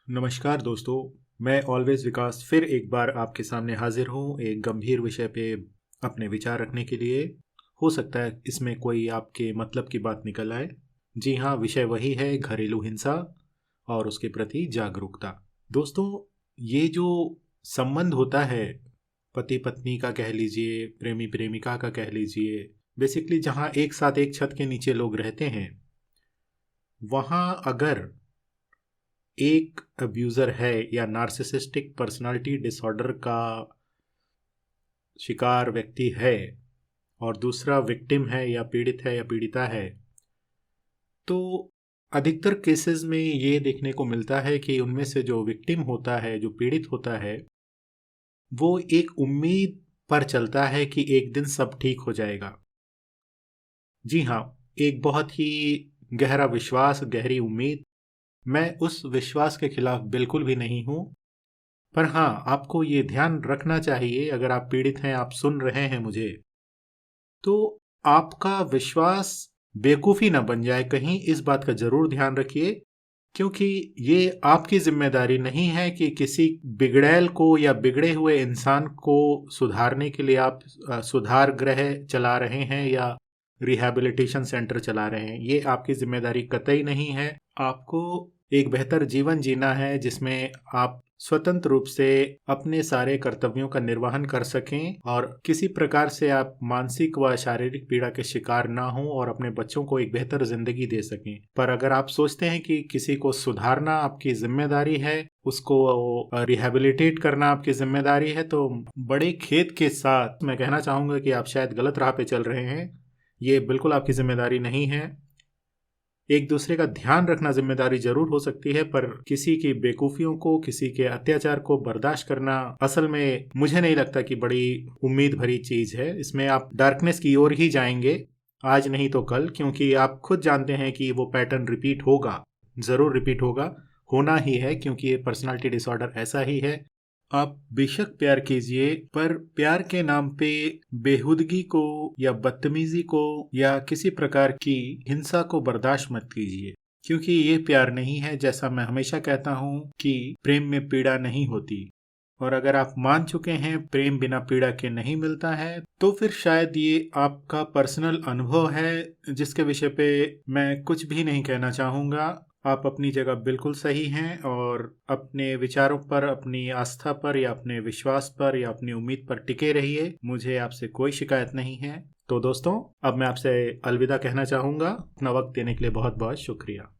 नमस्कार दोस्तों। मैं ऑलवेज विकास फिर एक बार आपके सामने हाजिर हूँ एक गंभीर विषय पे अपने विचार रखने के लिए। हो सकता है इसमें कोई आपके मतलब की बात निकल आए। जी हाँ, विषय वही है घरेलू हिंसा और उसके प्रति जागरूकता। दोस्तों, ये जो संबंध होता है, पति पत्नी का कह लीजिए, प्रेमी प्रेमिका का कह लीजिए, बेसिकली जहाँ एक साथ एक छत के नीचे लोग रहते हैं, वहाँ अगर एक अब्यूज़र है या नार्सिसिस्टिक पर्सनालिटी डिसऑर्डर का शिकार व्यक्ति है और दूसरा विक्टिम है या पीड़ित है या पीड़िता है, तो अधिकतर केसेस में ये देखने को मिलता है कि उनमें से जो विक्टिम होता है, जो पीड़ित होता है, वो एक उम्मीद पर चलता है कि एक दिन सब ठीक हो जाएगा। जी हाँ, एक बहुत ही गहरा विश्वास, गहरी उम्मीद। मैं उस विश्वास के खिलाफ बिल्कुल भी नहीं हूँ, पर हाँ, आपको ये ध्यान रखना चाहिए, अगर आप पीड़ित हैं, आप सुन रहे हैं मुझे, तो आपका विश्वास बेवकूफ़ी ना बन जाए कहीं, इस बात का ज़रूर ध्यान रखिए। क्योंकि ये आपकी जिम्मेदारी नहीं है कि किसी बिगड़ैल को या बिगड़े हुए इंसान को सुधारने के लिए आप सुधार गृह चला रहे हैं या रिहैबिलिटेशन सेंटर चला रहे हैं। ये आपकी जिम्मेदारी कतई नहीं है। आपको एक बेहतर जीवन जीना है जिसमें आप स्वतंत्र रूप से अपने सारे कर्तव्यों का निर्वहन कर सकें और किसी प्रकार से आप मानसिक व शारीरिक पीड़ा के शिकार ना हों और अपने बच्चों को एक बेहतर जिंदगी दे सकें। पर अगर आप सोचते हैं कि किसी को सुधारना आपकी जिम्मेदारी है, उसको रिहैबिलिटेट करना आपकी जिम्मेदारी है, तो बड़े खेद के साथ मैं कहना चाहूँगा कि आप शायद गलत राह पे चल रहे हैं। ये बिल्कुल आपकी जिम्मेदारी नहीं है। एक दूसरे का ध्यान रखना जिम्मेदारी जरूर हो सकती है, पर किसी की बेवकूफ़ियों को, किसी के अत्याचार को बर्दाश्त करना असल में मुझे नहीं लगता कि बड़ी उम्मीद भरी चीज़ है। इसमें आप डार्कनेस की ओर ही जाएंगे, आज नहीं तो कल, क्योंकि आप खुद जानते हैं कि वो पैटर्न रिपीट होगा, ज़रूर रिपीट होगा, होना ही है, क्योंकि ये पर्सनालिटी डिसऑर्डर ऐसा ही है। आप बेशक प्यार कीजिए, पर प्यार के नाम पे बेहुदगी को या बदतमीजी को या किसी प्रकार की हिंसा को बर्दाश्त मत कीजिए, क्योंकि ये प्यार नहीं है। जैसा मैं हमेशा कहता हूँ कि प्रेम में पीड़ा नहीं होती, और अगर आप मान चुके हैं प्रेम बिना पीड़ा के नहीं मिलता है, तो फिर शायद ये आपका पर्सनल अनुभव है जिसके विषय पे मैं कुछ भी नहीं कहना चाहूँगा। आप अपनी जगह बिल्कुल सही हैं और अपने विचारों पर, अपनी आस्था पर या अपने विश्वास पर या अपनी उम्मीद पर टिके रहिए। मुझे आपसे कोई शिकायत नहीं है। तो दोस्तों, अब मैं आपसे अलविदा कहना चाहूँगा। अपना वक्त देने के लिए बहुत बहुत शुक्रिया।